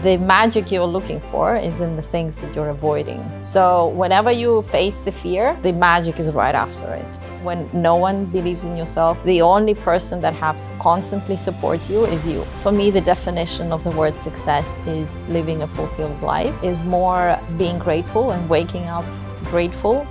The magic you're looking for is in the things that you're avoiding. So whenever you face the fear, the magic is right after it. When no one believes in yourself, the only person that have to constantly support you is you. For me, the definition of the word success is living a fulfilled life, is more being grateful and waking up grateful.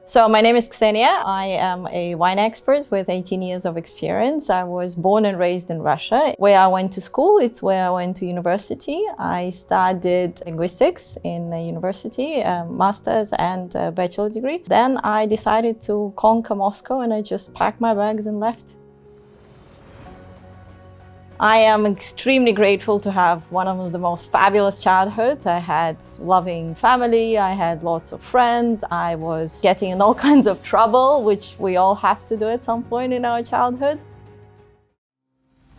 So my name is Ksenia. I am a wine expert with 18 years of experience. I was born and raised in Russia. Where I went to school, it's where I went to university. I studied linguistics in a university, a master's and a bachelor degree. Then I decided to conquer Moscow and I just packed my bags and left. I am extremely grateful to have one of the most fabulous childhoods. I had loving family, I had lots of friends, I was getting in all kinds of trouble, which we all have to do at some point in our childhood.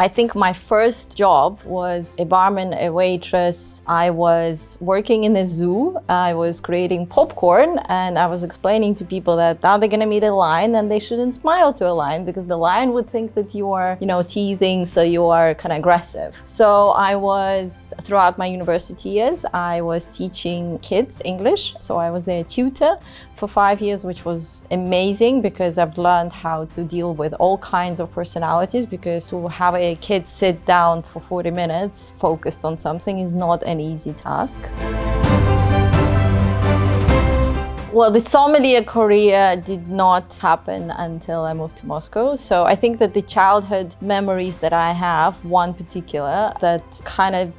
I think my first job was a barman, a waitress. I was working in a zoo. I was creating popcorn and I was explaining to people that now they're gonna meet a lion and they shouldn't smile to a lion because the lion would think that you are, teasing, so you are kind of aggressive. So I was, throughout my university years, I was teaching kids English. So I was their tutor for 5 years, which was amazing because I've learned how to deal with all kinds of personalities, because to have a kid sit down for 40 minutes focused on something is not an easy task. Well, the sommelier career did not happen until I moved to Moscow. So I think that the childhood memories that I have, one particular that kind of,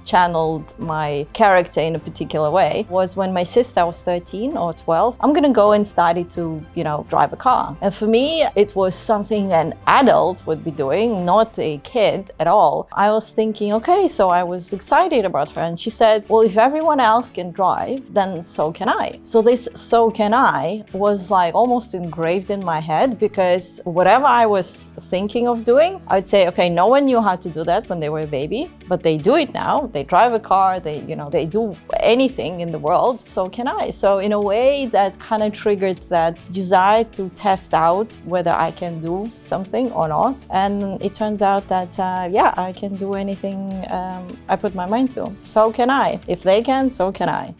channeled my character in a particular way, was when my sister was 13 or 12. I'm gonna go and study to, drive a car. And for me, it was something an adult would be doing, not a kid at all. I was thinking, okay, so I was excited about her. And she said, well, if everyone else can drive, then so can I. So this "so can I" was like almost engraved in my head, because whatever I was thinking of doing, I would say, okay, no one knew how to do that when they were a baby, but they do it now. They drive a car, they do anything in the world, so can I. So in a way that kind of triggered that desire to test out whether I can do something or not. And it turns out that, I can do anything I put my mind to. So can I. If they can, so can I.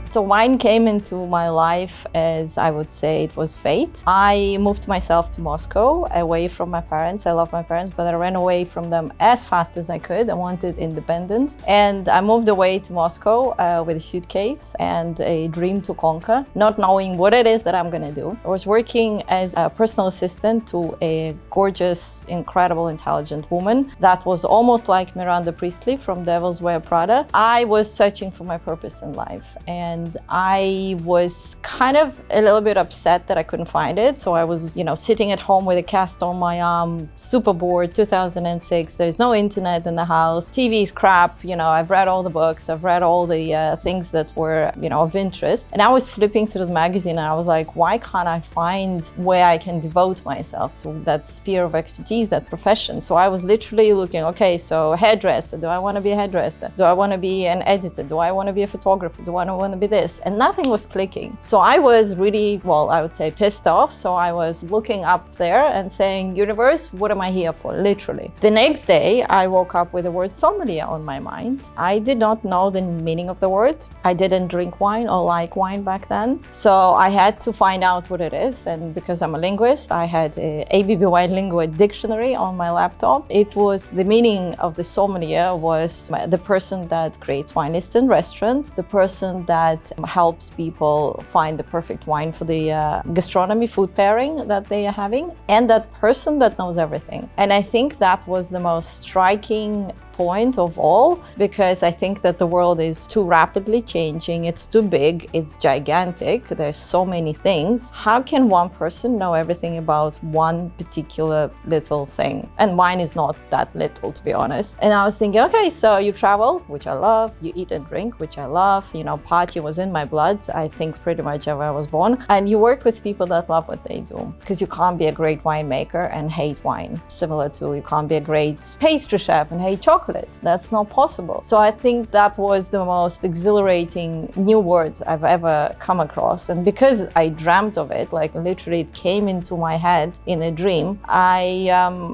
So wine came into my life as, I would say, it was fate. I moved myself to Moscow, away from my parents. I love my parents, but I ran away from them as fast as I could. I wanted independence. And I moved away to Moscow with a suitcase and a dream to conquer, not knowing what it is that I'm gonna do. I was working as a personal assistant to a gorgeous, incredible, intelligent woman that was almost like Miranda Priestley from Devil's Wear Prada. I was searching for my purpose in life. And I was kind of a little bit upset that I couldn't find it. So I was, sitting at home with a cast on my arm, super bored, 2006. There's no internet in the house. TV is crap. I've read all the books. I've read all the things that were, of interest. And I was flipping through the magazine and I was like, why can't I find where I can devote myself to that sphere of expertise, that profession? So I was literally looking, okay, so hairdresser. Do I want to be a hairdresser? Do I want to be an editor? Do I want to be a photographer? Do I want to be this? And nothing was clicking. So I was really, I would say pissed off. So I was looking up there and saying, universe, what am I here for? Literally. The next day, I woke up with the word sommelier on my mind. I did not know the meaning of the word. I didn't drink wine or like wine back then. So I had to find out what it is. And because I'm a linguist, I had a ABB Wine Lingua dictionary on my laptop. It was, the meaning of the sommelier was the person that creates wine lists in restaurants, the person that helps people find the perfect wine for the gastronomy, food pairing that they are having, and that person that knows everything. And I think that was the most striking point of all, because I think that the world is too rapidly changing. It's too big. It's gigantic. There's so many things. How can one person know everything about one particular little thing? And wine is not that little, to be honest. And I was thinking, okay, so you travel, which I love. You eat and drink, which I love. Party was in my blood, I think pretty much ever I was born. And you work with people that love what they do, because you can't be a great winemaker and hate wine. Similar to you can't be a great pastry chef and hate chocolate. chocolate. That's not possible. So I think that was the most exhilarating new word I've ever come across. And because I dreamt of it, like literally it came into my head in a dream,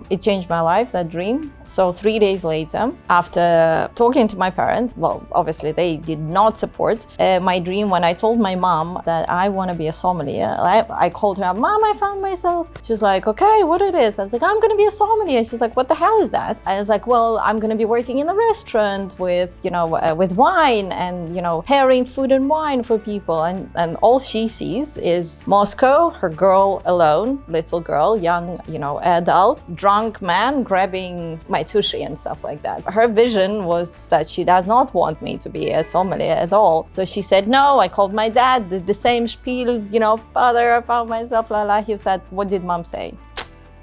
it changed my life, that dream. So 3 days later, after talking to my parents, well, obviously they did not support my dream. When I told my mom that I want to be a sommelier, I called her up, Mom, I found myself. She's like, okay, what it is? I was like, I'm going to be a sommelier. She's like, what the hell is that? I was like, well, I'm going to be working in a restaurant with, with wine and, pairing food and wine for people. And all she sees is Moscow, her girl alone, little girl, young, adult, drunk man grabbing my tushy and stuff like that. Her vision was that she does not want me to be a sommelier at all. So she said, no, I called my dad, did the same spiel, father, I found myself, la la. He said, what did mom say?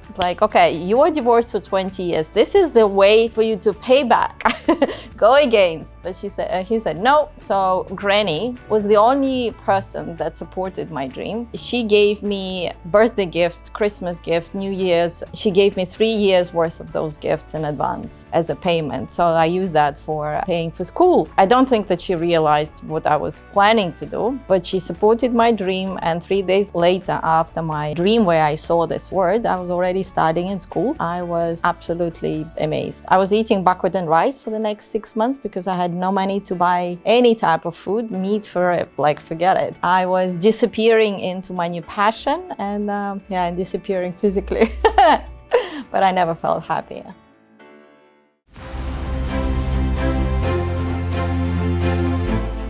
It's like, okay, you were divorced for 20 years. This is the way for you to pay back. Go against. But he said no. So Granny was the only person that supported my dream. She gave me birthday gift, Christmas gift, New Year's. She gave me 3 years worth of those gifts in advance as a payment. So I used that for paying for school. I don't think that she realized what I was planning to do, but she supported my dream. And 3 days later, after my dream where I saw this word, I was already studying in school. I was absolutely amazed. I was eating buckwheat and rice for the next 6 months because I had no money to buy any type of food, meat for it, like forget it. I was disappearing into my new passion and disappearing physically, but I never felt happy.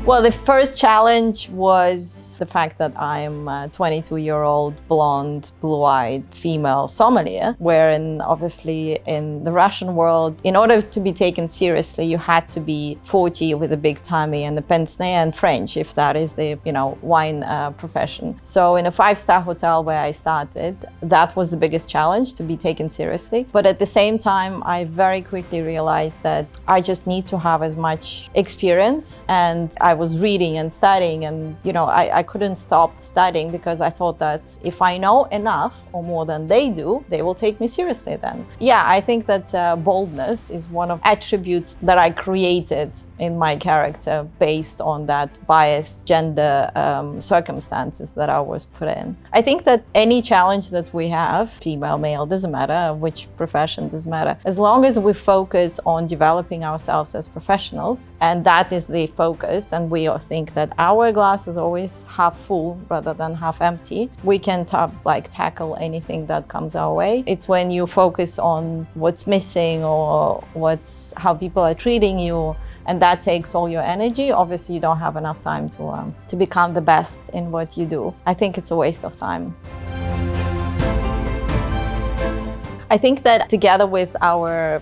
Well, the first challenge was the fact that I'm a 22-year-old, blonde, blue-eyed female sommelier, wherein obviously in the Russian world, in order to be taken seriously, you had to be 40 with a big tummy and a pince-nez and French, if that is the, wine profession. So in a 5-star hotel where I started, that was the biggest challenge, to be taken seriously. But at the same time, I very quickly realized that I just need to have as much experience, and I was reading and studying and, I couldn't stop studying because I thought that if I know enough or more than they do, they will take me seriously then. Yeah, I think that boldness is one of attributes that I created in my character based on that biased gender circumstances that I was put in. I think that any challenge that we have, female, male, doesn't matter, which profession, doesn't matter, as long as we focus on developing ourselves as professionals, and that is the focus, and we think that our glass is always half full rather than half empty, we can tackle anything that comes our way. It's when you focus on what's missing or how people are treating you, and that takes all your energy. Obviously, you don't have enough time to become the best in what you do. I think it's a waste of time. I think that together with our,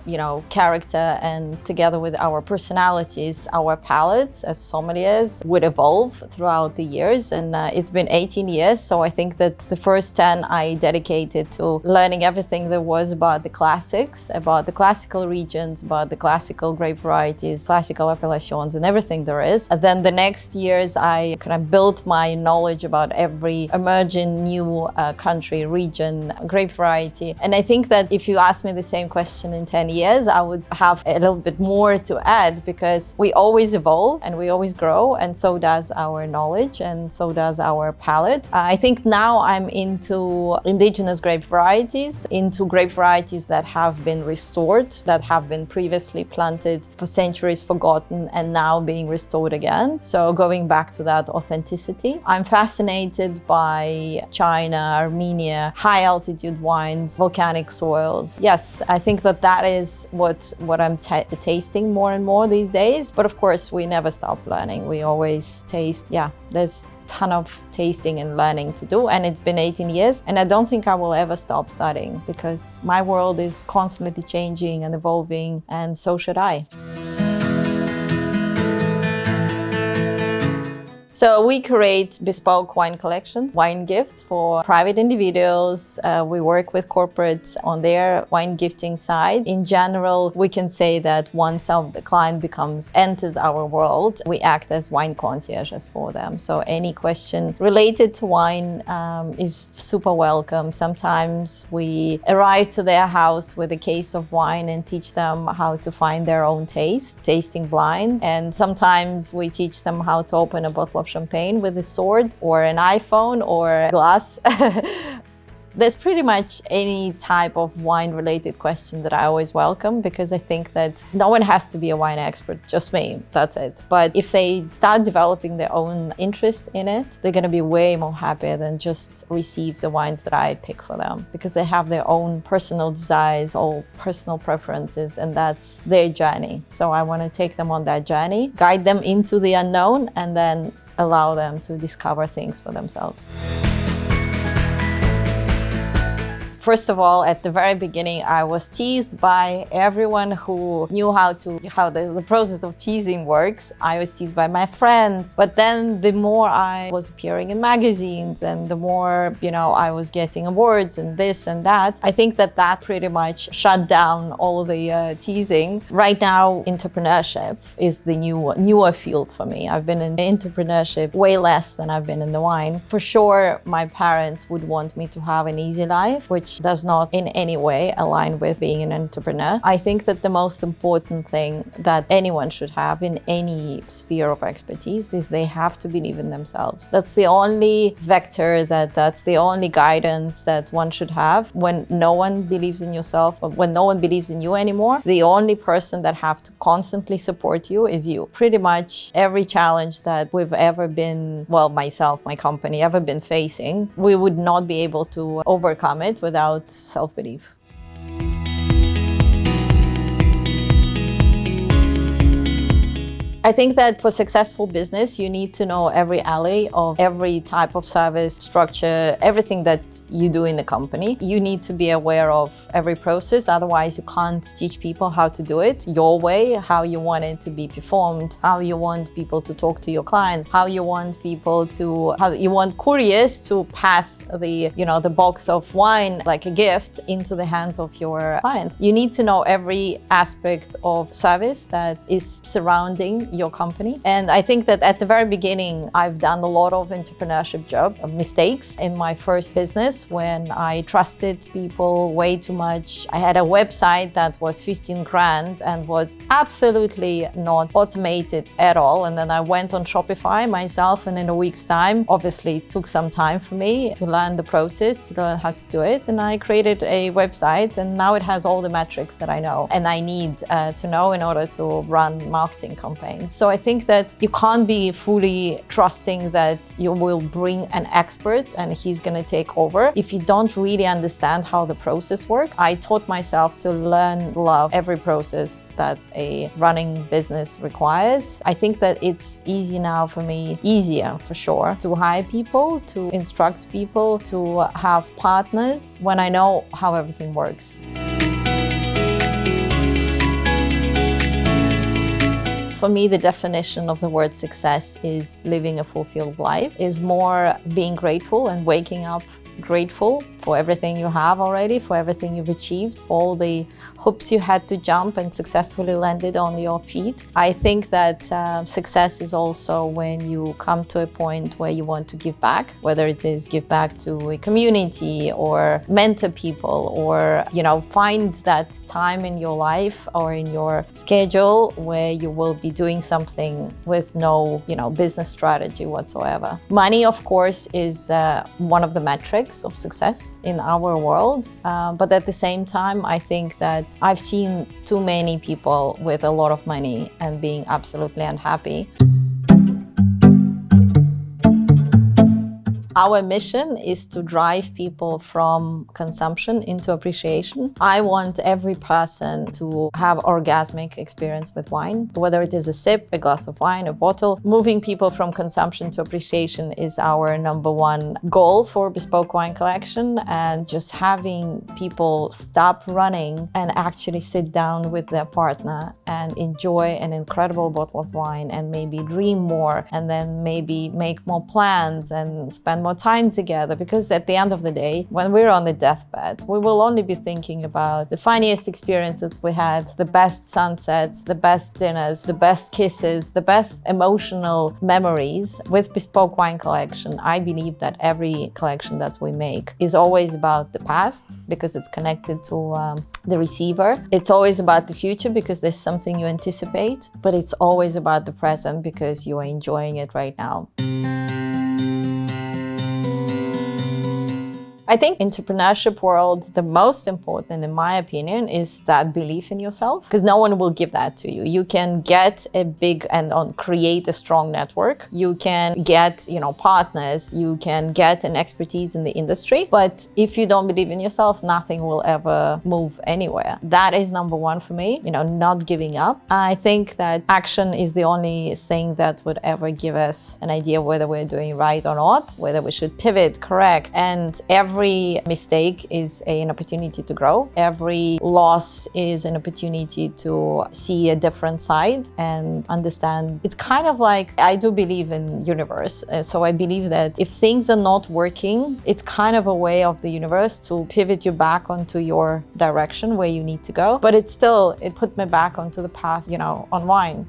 character and together with our personalities, our palates as sommeliers would evolve throughout the years. And it's been 18 years. So I think that the first 10 I dedicated to learning everything there was about the classics, about the classical regions, about the classical grape varieties, classical appellations, and everything there is. And then the next years, I kind of built my knowledge about every emerging new country, region, grape variety. And I think that if you ask me the same question in 10 years, I would have a little bit more to add, because we always evolve and we always grow, and so does our knowledge and so does our palate. I think now I'm into indigenous grape varieties, into grape varieties that have been restored, that have been previously planted for centuries, forgotten, and now being restored again. So going back to that authenticity. I'm fascinated by China, Armenia, high altitude wines, volcanic soils. Yes, I think that is what I'm tasting more and more these days. But of course, we never stop learning. We always taste. Yeah, there's a ton of tasting and learning to do. And it's been 18 years. And I don't think I will ever stop studying, because my world is constantly changing and evolving, and so should I. So we create bespoke wine collections, wine gifts for private individuals. We work with corporates on their wine gifting side. In general, we can say that once the client enters our world, we act as wine concierges for them. So any question related to wine is super welcome. Sometimes we arrive to their house with a case of wine and teach them how to find their own taste, tasting blind. And sometimes we teach them how to open a bottle of champagne with a sword or an iPhone or glass. There's pretty much any type of wine-related question that I always welcome, because I think that no one has to be a wine expert, just me, that's it. But if they start developing their own interest in it, they're gonna be way more happier than just receive the wines that I pick for them, because they have their own personal desires or personal preferences, and that's their journey. So I wanna take them on that journey, guide them into the unknown, and then allow them to discover things for themselves. First of all, at the very beginning, I was teased by everyone who knew how the process of teasing works. I was teased by my friends. But then the more I was appearing in magazines and the more, I was getting awards and this and that, I think that pretty much shut down all the teasing. Right now, entrepreneurship is the newer field for me. I've been in entrepreneurship way less than I've been in the wine. For sure, my parents would want me to have an easy life, which does not in any way align with being an entrepreneur. I think that the most important thing that anyone should have in any sphere of expertise is they have to believe in themselves. That's the only vector, that's the only guidance that one should have. When no one believes in yourself, or when no one believes in you anymore, the only person that have to constantly support you is you. Pretty much every challenge that we've ever been, myself, my company, ever been facing, we would not be able to overcome it without self-belief. I think that for successful business, you need to know every alley of every type of service, structure, everything that you do in the company. You need to be aware of every process, otherwise you can't teach people how to do it your way, how you want it to be performed, how you want people to talk to your clients, how you want couriers to pass the box of wine like a gift into the hands of your client. You need to know every aspect of service that is surrounding your company. And I think that at the very beginning, I've done a lot of entrepreneurship mistakes in my first business when I trusted people way too much. I had a website that was 15 grand and was absolutely not automated at all. And then I went on Shopify myself, and in a week's time, obviously it took some time for me to learn the process, to learn how to do it. And I created a website, and now it has all the metrics that I know and I need to know in order to run marketing campaigns. So I think that you can't be fully trusting that you will bring an expert and he's going to take over if you don't really understand how the process works. I taught myself to love every process that a running business requires. I think that it's easier for sure, to hire people, to instruct people, to have partners when I know how everything works. For me, the definition of the word success is living a fulfilled life, is more being grateful and waking up grateful for everything you have already, for everything you've achieved, for all the hoops you had to jump and successfully landed on your feet. I think that success is also when you come to a point where you want to give back, whether it is give back to a community or mentor people, or find that time in your life or in your schedule where you will be doing something with no business strategy whatsoever. Money, of course, is one of the metrics of success in our world, but at the same time, I think that I've seen too many people with a lot of money and being absolutely unhappy. Our mission is to drive people from consumption into appreciation. I want every person to have orgasmic experience with wine, whether it is a sip, a glass of wine, a bottle. Moving people from consumption to appreciation is our number one goal for Bespoke Wine Collection, and just having people stop running and actually sit down with their partner and enjoy an incredible bottle of wine and maybe dream more, and then maybe make more plans and spend more time together. Because at the end of the day, when we're on the deathbed, we will only be thinking about the funniest experiences we had, the best sunsets, the best dinners, the best kisses, the best emotional memories. With Bespoke Wine Collection, I believe that every collection that we make is always about the past because it's connected to the receiver. It's always about the future because there's something you anticipate, but it's always about the present because you are enjoying it right now. I think entrepreneurship world, the most important, in my opinion, is that belief in yourself, because no one will give that to you. You can get a big and create a strong network. You can get, partners. You can get an expertise in the industry. But if you don't believe in yourself, nothing will ever move anywhere. That is number one for me, not giving up. I think that action is the only thing that would ever give us an idea whether we're doing right or not, whether we should pivot, correct. And every mistake is an opportunity to grow. Every loss is an opportunity to see a different side and understand. It's kind of like, I do believe in universe. So I believe that if things are not working, it's kind of a way of the universe to pivot you back onto your direction where you need to go. But it put me back onto the path, on wine.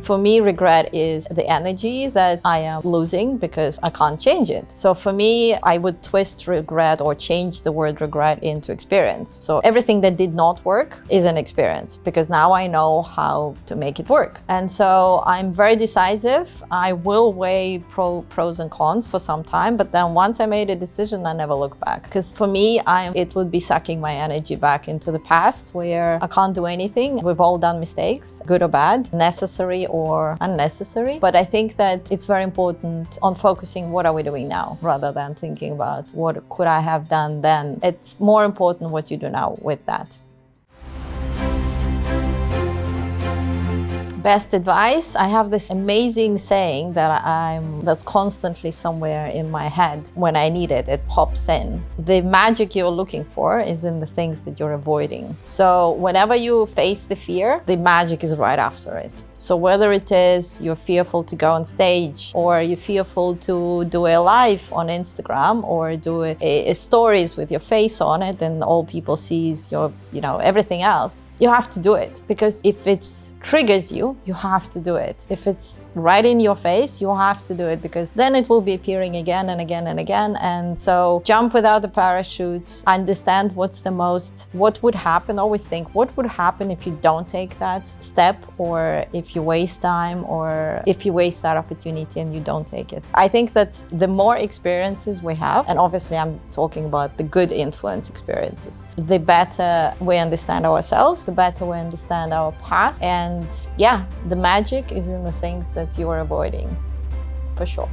For me, regret is the energy that I am losing because I can't change it. So for me, I would twist regret or change the word regret into experience. So everything that did not work is an experience because now I know how to make it work. And so I'm very decisive. I will weigh pros and cons for some time, but then once I made a decision, I never look back. Because for me, it would be sucking my energy back into the past where I can't do anything. We've all done mistakes, good or bad, necessary or unnecessary. But I think that it's very important on focusing what are we doing now rather than thinking about what could I have done then. It's more important what you do now with that. Best advice, I have this amazing saying that's constantly somewhere in my head. When I need it, it pops in. The magic you're looking for is in the things that you're avoiding. So whenever you face the fear, the magic is right after it. So whether it is you're fearful to go on stage, or you're fearful to do a live on Instagram, or do a stories with your face on it and all people sees your, everything else, you have to do it. Because if it triggers you, you have to do it. If it's right in your face, you have to do it, because then it will be appearing again and again and again. And so jump without the parachute, understand what would happen. Always think, what would happen if you don't take that step, or if you waste time, or if you waste that opportunity and you don't take it. I think that the more experiences we have, and obviously I'm talking about the good influence experiences, the better we understand ourselves, the better we understand our path. And yeah, the magic is in the things that you are avoiding, for sure.